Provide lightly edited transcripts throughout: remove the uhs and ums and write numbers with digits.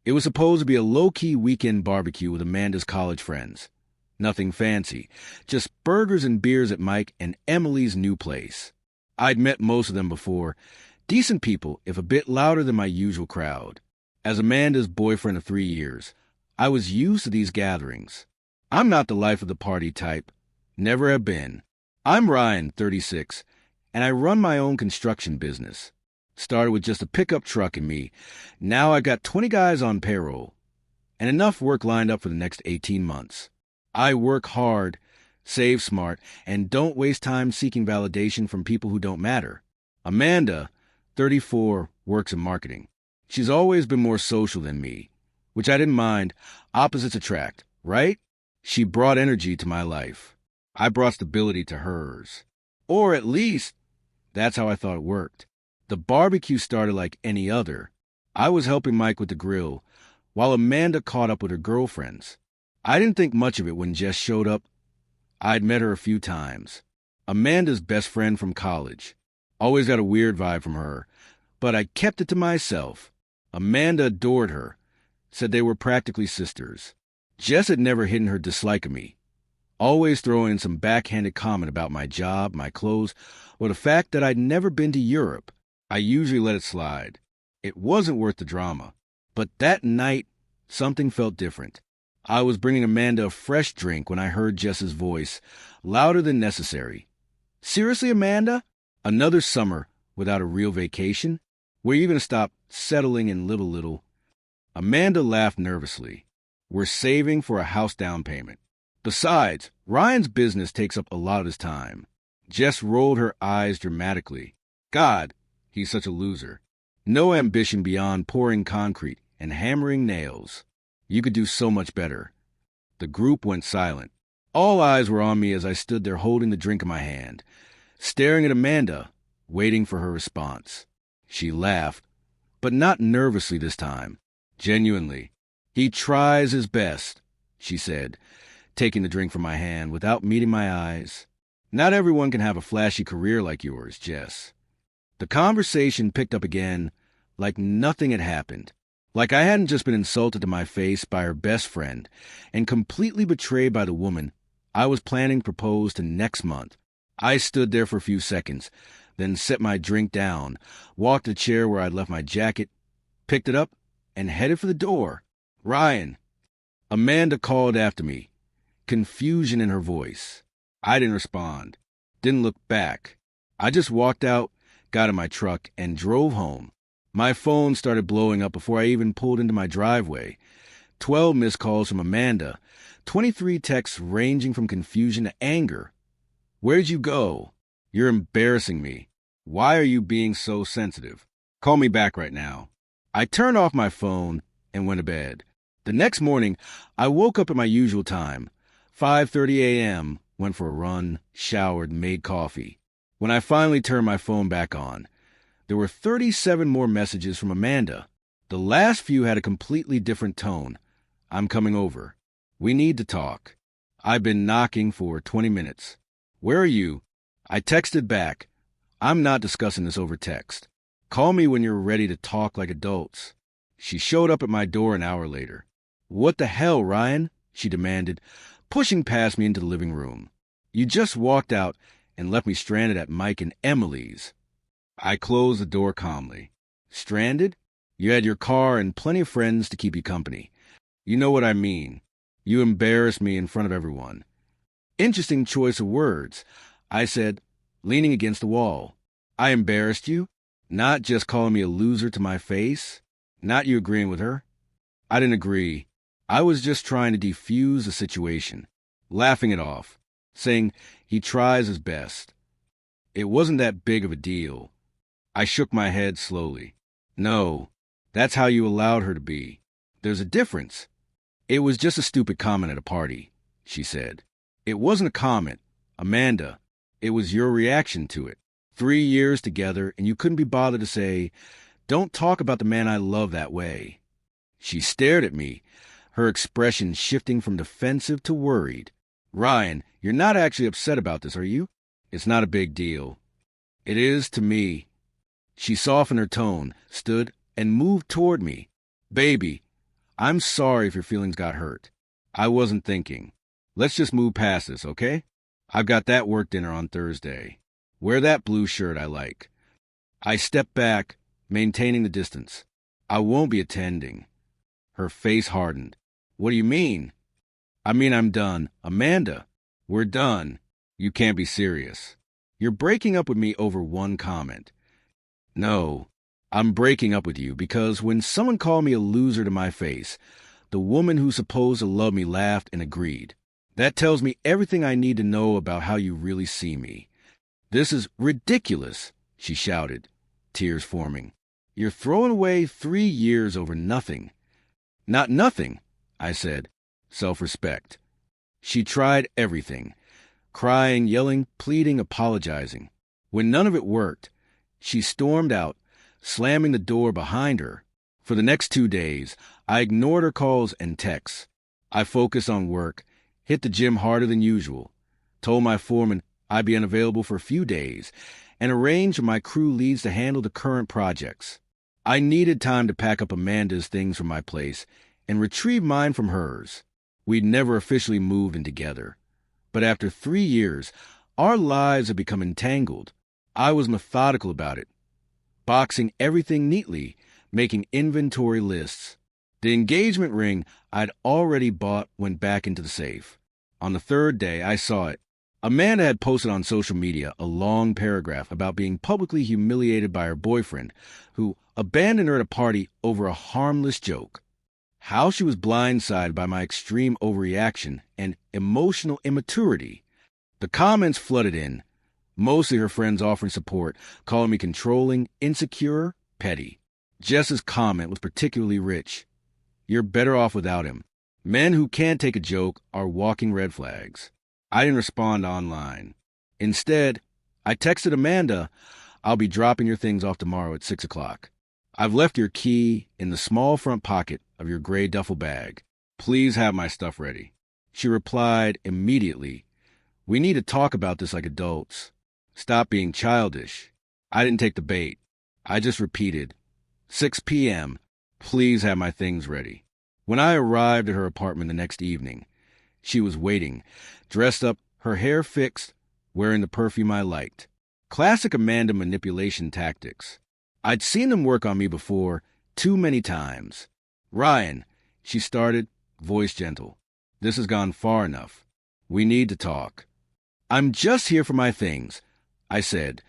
It was supposed to be a low-key weekend barbecue with Amanda's college friends. Nothing fancy, just burgers and beers at Mike and Emily's new place. I'd met most of them before. Decent people, if a bit louder than my usual crowd. As Amanda's boyfriend of 3 years, I was used to these gatherings. I'm not the life of the party type. Never have been. I'm Ryan, 36, and I run my own construction business. Started with just a pickup truck and me. Now I got 20 guys on payroll, and enough work lined up for the next 18 months. I work hard, save smart, and don't waste time seeking validation from people who don't matter. Amanda, 34, works in marketing. She's always been more social than me, which I didn't mind. Opposites attract, right? She brought energy to my life. I brought stability to hers. Or at least, that's how I thought it worked. The barbecue started like any other. I was helping Mike with the grill, while Amanda caught up with her girlfriends. I didn't think much of it when Jess showed up. I'd met her a few times. Amanda's best friend from college. Always got a weird vibe from her, but I kept it to myself. Amanda adored her, said they were practically sisters. Jess had never hidden her dislike of me, always throwing in some backhanded comment about my job, my clothes, or the fact that I'd never been to Europe. I usually let it slide. It wasn't worth the drama. But that night, something felt different. I was bringing Amanda a fresh drink when I heard Jess's voice, louder than necessary. Seriously, Amanda? Another summer without a real vacation? Were you going to stop settling in little? Amanda laughed nervously. We're saving for a house down payment. Besides, Ryan's business takes up a lot of his time. Jess rolled her eyes dramatically. God, he's such a loser. No ambition beyond pouring concrete and hammering nails. You could do so much better. The group went silent. All eyes were on me as I stood there holding the drink in my hand, staring at Amanda, waiting for her response. She laughed, but not nervously this time. Genuinely. He tries his best, she said, taking the drink from my hand without meeting my eyes. Not everyone can have a flashy career like yours, Jess. The conversation picked up again, like nothing had happened. Like I hadn't just been insulted to my face by her best friend and completely betrayed by the woman I was planning to propose to next month. I stood there for a few seconds, then set my drink down, walked to the chair where I'd left my jacket, picked it up, and headed for the door. Ryan. Amanda called after me, confusion in her voice. I didn't respond, didn't look back. I just walked out, got in my truck, and drove home. My phone started blowing up before I even pulled into my driveway. 12 missed calls from Amanda, 23 texts ranging from confusion to anger. Where'd you go? You're embarrassing me. Why are you being so sensitive? Call me back right now. I turned off my phone and went to bed. The next morning, I woke up at my usual time, 5:30 a.m., went for a run, showered, made coffee. When I finally turned my phone back on, there were 37 more messages from Amanda. The last few had a completely different tone. I'm coming over. We need to talk. I've been knocking for 20 minutes. Where are you? I texted back. I'm not discussing this over text. Call me when you're ready to talk like adults. She showed up at my door an hour later. What the hell, Ryan? She demanded, pushing past me into the living room. You just walked out and left me stranded at Mike and Emily's. I closed the door calmly. Stranded? You had your car and plenty of friends to keep you company. You know what I mean. You embarrassed me in front of everyone. Interesting choice of words. I said, leaning against the wall. I embarrassed you? Not just calling me a loser to my face? Not you agreeing with her? I didn't agree. I was just trying to defuse the situation, laughing it off, saying he tries his best. It wasn't that big of a deal. I shook my head slowly. No, that's how you allowed her to be. There's a difference. It was just a stupid comment at a party, she said. It wasn't a comment, Amanda. It was your reaction to it. 3 years together, and you couldn't be bothered to say, don't talk about the man I love that way. She stared at me, her expression shifting from defensive to worried. Ryan, you're not actually upset about this, are you? It's not a big deal. It is to me. She softened her tone, stood, and moved toward me. Baby, I'm sorry if your feelings got hurt. I wasn't thinking. Let's just move past this, okay? I've got that work dinner on Thursday. Wear that blue shirt I like. I stepped back, maintaining the distance. I won't be attending. Her face hardened. What do you mean? I mean I'm done. Amanda, we're done. You can't be serious. You're breaking up with me over one comment. No, I'm breaking up with you because when someone called me a loser to my face, the woman who's supposed to love me laughed and agreed. That tells me everything I need to know about how you really see me. This is ridiculous, she shouted, tears forming. You're throwing away 3 years over nothing. Not nothing, I said. Self-respect. She tried everything. Crying, yelling, pleading, apologizing. When none of it worked, she stormed out, slamming the door behind her. For the next 2 days, I ignored her calls and texts. I focused on work, hit the gym harder than usual, told my foreman I'd be unavailable for a few days, and arranged for my crew leads to handle the current projects. I needed time to pack up Amanda's things from my place and retrieve mine from hers. We'd never officially moved in together. But after 3 years, our lives had become entangled. I was methodical about it, boxing everything neatly, making inventory lists. The engagement ring I'd already bought went back into the safe. On the 3rd day, I saw it. Amanda had posted on social media a long paragraph about being publicly humiliated by her boyfriend, who abandoned her at a party over a harmless joke. How she was blindsided by my extreme overreaction and emotional immaturity. The comments flooded in, mostly her friends offering support, calling me controlling, insecure, petty. Jess's comment was particularly rich. You're better off without him. Men who can't take a joke are walking red flags. I didn't respond online. Instead, I texted Amanda, I'll be dropping your things off tomorrow at 6 o'clock. I've left your key in the small front pocket of your gray duffel bag. Please have my stuff ready. She replied immediately, we need to talk about this like adults. Stop being childish. I didn't take the bait. I just repeated, 6 p.m., please have my things ready. When I arrived at her apartment the next evening, she was waiting, dressed up, her hair fixed, wearing the perfume I liked. Classic Amanda manipulation tactics. I'd seen them work on me before, too many times. Ryan, she started, voice gentle. This has gone far enough. We need to talk. I'm just here for my things, I said,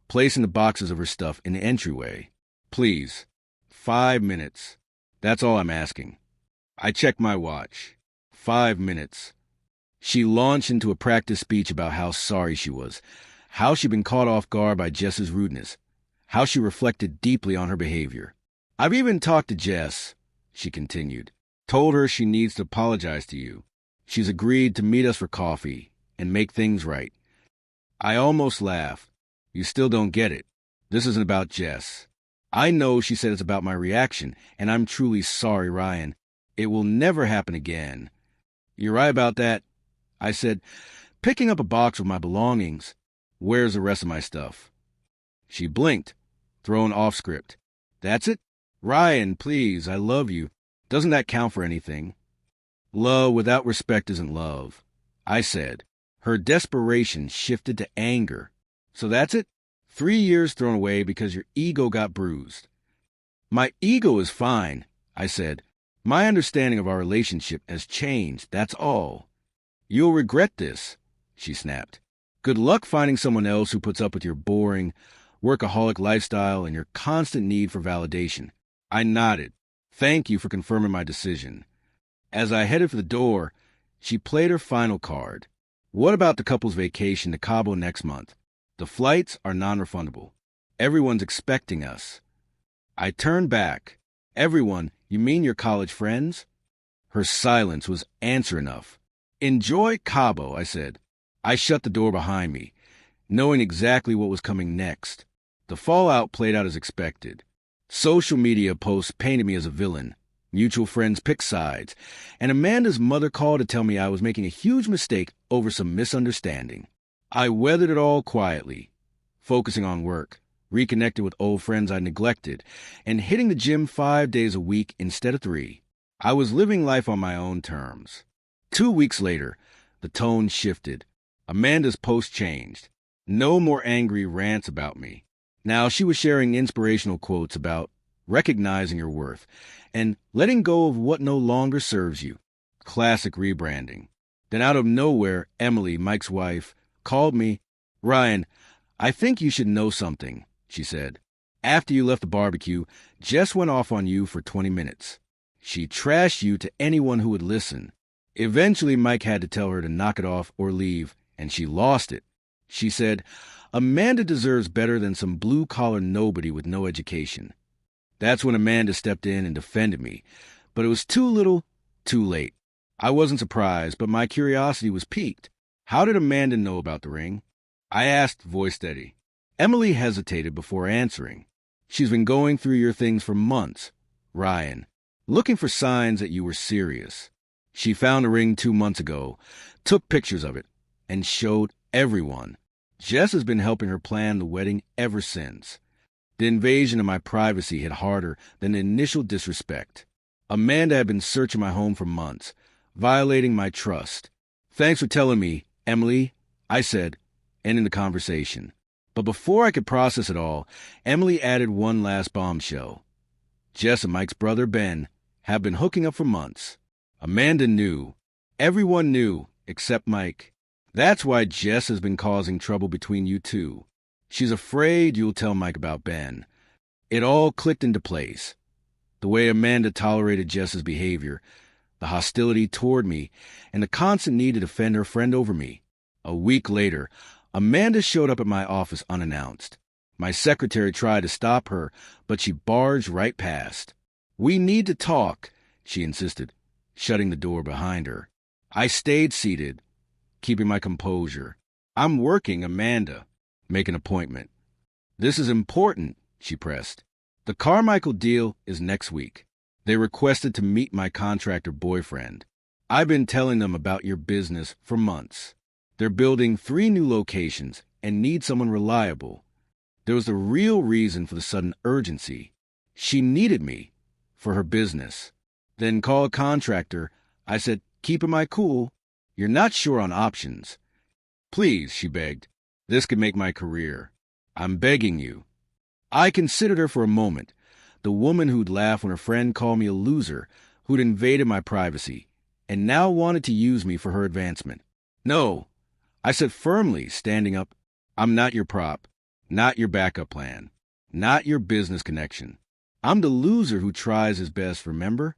placing the boxes of her stuff in the entryway. Please, 5 minutes. That's all I'm asking. I checked my watch. 5 minutes. She launched into a practice speech about how sorry she was, how she'd been caught off guard by Jess's rudeness, how she reflected deeply on her behavior. I've even talked to Jess, she continued, told her she needs to apologize to you. She's agreed to meet us for coffee and make things right. I almost laughed. You still don't get it. This isn't about Jess. I know she said it's about my reaction, and I'm truly sorry, Ryan. It will never happen again. You're right about that, I said, picking up a box with my belongings. Where's the rest of my stuff? She blinked, thrown off script. That's it? Ryan, please, I love you. Doesn't that count for anything? Love without respect isn't love, I said. Her desperation shifted to anger. So that's it? 3 years thrown away because your ego got bruised. My ego is fine, I said. My understanding of our relationship has changed, that's all. You'll regret this, she snapped. Good luck finding someone else who puts up with your boring, workaholic lifestyle and your constant need for validation. I nodded. Thank you for confirming my decision. As I headed for the door, she played her final card. What about the couple's vacation to Cabo next month? The flights are non-refundable. Everyone's expecting us. I turned back. Everyone, you mean your college friends? Her silence was answer enough. Enjoy Cabo, I said. I shut the door behind me, knowing exactly what was coming next. The fallout played out as expected. Social media posts painted me as a villain. Mutual friends picked sides, and Amanda's mother called to tell me I was making a huge mistake over some misunderstanding. I weathered it all quietly, focusing on work, reconnected with old friends I neglected, and hitting the gym 5 days a week instead of 3. I was living life on my own terms. 2 weeks later, the tone shifted. Amanda's post changed. No more angry rants about me. Now she was sharing inspirational quotes about recognizing your worth and letting go of what no longer serves you. Classic rebranding. Then out of nowhere, Emily, Mike's wife, called me. "Ryan, I think you should know something," she said. "After you left the barbecue, Jess went off on you for 20 minutes. She trashed you to anyone who would listen. Eventually, Mike had to tell her to knock it off or leave, and she lost it. She said, Amanda deserves better than some blue-collar nobody with no education." That's when Amanda stepped in and defended me. But it was too little, too late. I wasn't surprised, but my curiosity was piqued. How did Amanda know about the ring? I asked, voice steady. Emily hesitated before answering. "She's been going through your things for months, Ryan, looking for signs that you were serious. She found a ring 2 months ago, took pictures of it, and showed everyone. Jess has been helping her plan the wedding ever since. The invasion of my privacy hit harder than the initial disrespect. Amanda had been searching my home for months, violating my trust. Thanks for telling me, Emily," I said, ending the conversation. But before I could process it all, Emily added one last bombshell. Jess and Mike's brother, Ben, have been hooking up for months. Amanda knew. Everyone knew, except Mike. That's why Jess has been causing trouble between you two. She's afraid you'll tell Mike about Ben. It all clicked into place. The way Amanda tolerated Jess's behavior, the hostility toward me, and the constant need to defend her friend over me. A week later, Amanda showed up at my office unannounced. My secretary tried to stop her, but she barged right past. "We need to talk," she insisted, shutting the door behind her. I stayed seated, keeping my composure. "I'm working, Amanda. Make an appointment." "This is important," she pressed. "The Carmichael deal is next week. They requested to meet my contractor boyfriend. I've been telling them about your business for months. They're building 3 new locations and need someone reliable. There was the real reason for the sudden urgency. She needed me for her business. Then call a contractor." I said, keeping my cool. "You're not sure on options." "Please," she begged. "This could make my career. I'm begging you." I considered her for a moment, the woman who'd laugh when her friend called me a loser, who'd invaded my privacy, and now wanted to use me for her advancement. "No," I said firmly, standing up. "I'm not your prop, not your backup plan, not your business connection. I'm the loser who tries his best, remember?"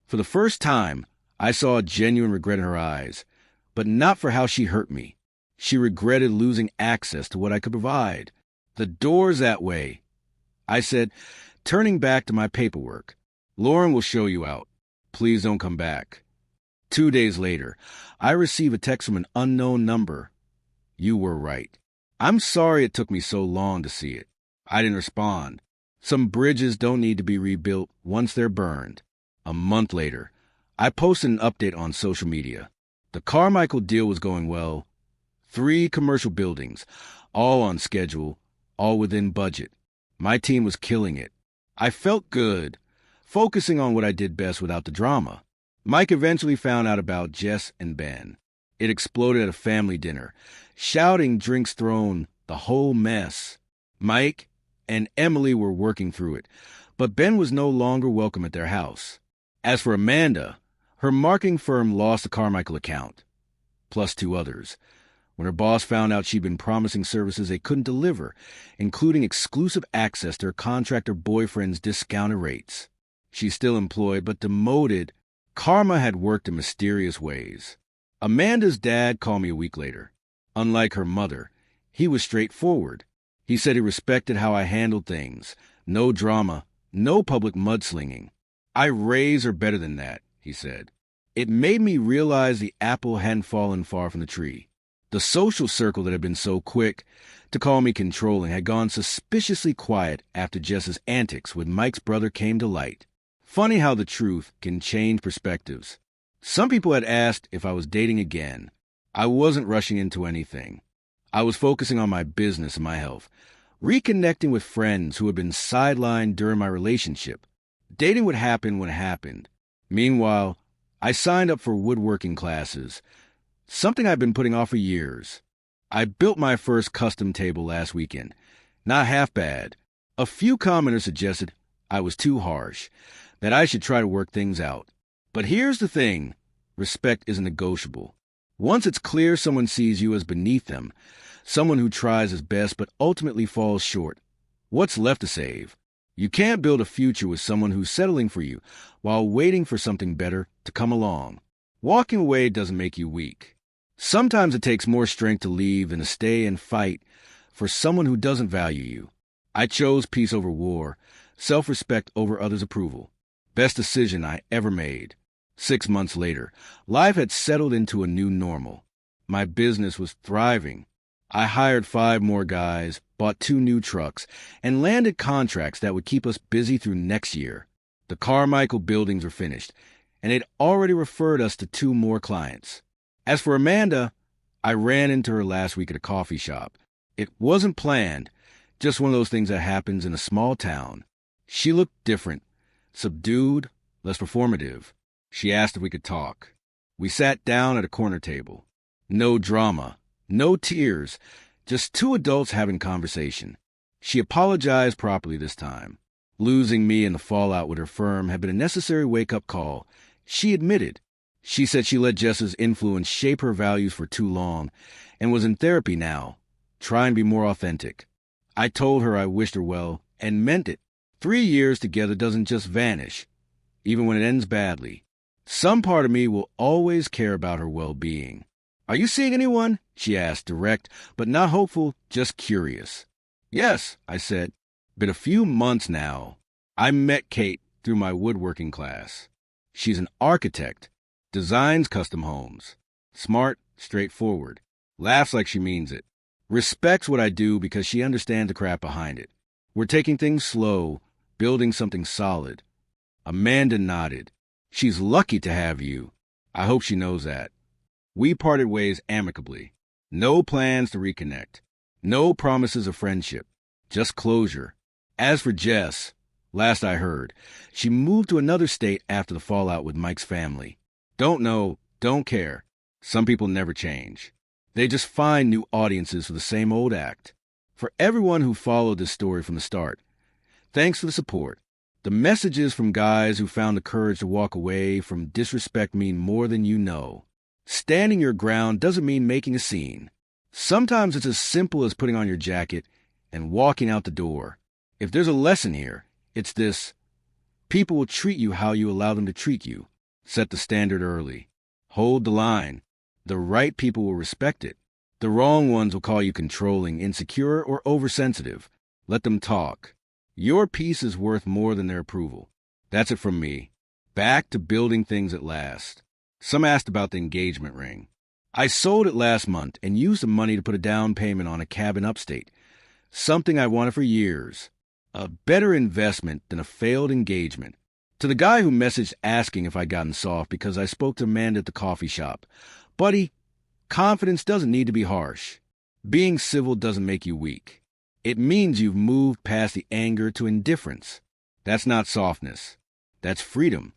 For the first time, I saw a genuine regret in her eyes, but not for how she hurt me. She regretted losing access to what I could provide. "The door's that way," I said, turning back to my paperwork. "Lauren will show you out. Please don't come back." 2 days later, I received a text from an unknown number. "You were right. I'm sorry it took me so long to see it." I didn't respond. Some bridges don't need to be rebuilt once they're burned. A month later, I posted an update on social media. The Carmichael deal was going well. 3 commercial buildings, all on schedule, all within budget. My team was killing it. I felt good, focusing on what I did best without the drama. Mike eventually found out about Jess and Ben. It exploded at a family dinner, shouting, drinks thrown, the whole mess. Mike and Emily were working through it, but Ben was no longer welcome at their house. As for Amanda, her marketing firm lost the Carmichael account, plus 2 others. When her boss found out she'd been promising services they couldn't deliver, including exclusive access to her contractor boyfriend's discounted rates. She's still employed, but demoted. Karma had worked in mysterious ways. Amanda's dad called me a week later. Unlike her mother, he was straightforward. He said he respected how I handled things. No drama, no public mudslinging. "I raise her better than that," he said. It made me realize the apple hadn't fallen far from the tree. The social circle that had been so quick to call me controlling had gone suspiciously quiet after Jess's antics with Mike's brother came to light. Funny how the truth can change perspectives. Some people had asked if I was dating again. I wasn't rushing into anything. I was focusing on my business and my health, reconnecting with friends who had been sidelined during my relationship. Dating would happen when it happened. Meanwhile, I signed up for woodworking classes, something I've been putting off for years. I built my first custom table last weekend. Not half bad. A few commenters suggested I was too harsh, that I should try to work things out. But here's the thing. Respect isn't negotiable. Once it's clear someone sees you as beneath them, someone who tries his best but ultimately falls short, what's left to save? You can't build a future with someone who's settling for you while waiting for something better to come along. Walking away doesn't make you weak. Sometimes it takes more strength to leave than to stay and fight for someone who doesn't value you. I chose peace over war, self-respect over others' approval. Best decision I ever made. 6 months later, life had settled into a new normal. My business was thriving. I hired 5 more guys, bought 2 new trucks, and landed contracts that would keep us busy through next year. The Carmichael buildings were finished, and they'd already referred us to 2 more clients. As for Amanda, I ran into her last week at a coffee shop. It wasn't planned, just one of those things that happens in a small town. She looked different, subdued, less performative. She asked if we could talk. We sat down at a corner table. No drama, no tears, just 2 adults having conversation. She apologized properly this time. Losing me and the fallout with her firm had been a necessary wake-up call. She admitted. She said she let Jess's influence shape her values for too long and was in therapy now, trying to be more authentic. I told her I wished her well and meant it. 3 years together doesn't just vanish, even when it ends badly. Some part of me will always care about her well-being. "Are you seeing anyone?" she asked, direct, but not hopeful, just curious. "Yes," I said. Been a few months now. I met Kate through my woodworking class. She's an architect, designs custom homes. Smart, straightforward, laughs like she means it. Respects what I do because she understands the crap behind it. We're taking things slow, building something solid. Amanda nodded. "She's lucky to have you. I hope she knows that." We parted ways amicably. No plans to reconnect. No promises of friendship. Just closure. As for Jess, last I heard, she moved to another state after the fallout with Mike's family. Don't know, don't care. Some people never change. They just find new audiences for the same old act. For everyone who followed this story from the start, thanks for the support. The messages from guys who found the courage to walk away from disrespect mean more than you know. Standing your ground doesn't mean making a scene. Sometimes it's as simple as putting on your jacket and walking out the door. If there's a lesson here, it's this. People will treat you how you allow them to treat you. Set the standard early. Hold the line. The right people will respect it. The wrong ones will call you controlling, insecure, or oversensitive. Let them talk. Your peace is worth more than their approval. That's it from me. Back to building things at last. Some asked about the engagement ring. I sold it last month and used the money to put a down payment on a cabin upstate. Something I wanted for years. A better investment than a failed engagement. To the guy who messaged asking if I'd gotten soft because I spoke to Amanda at the coffee shop. Buddy, confidence doesn't need to be harsh. Being civil doesn't make you weak. It means you've moved past the anger to indifference. That's not softness. That's freedom.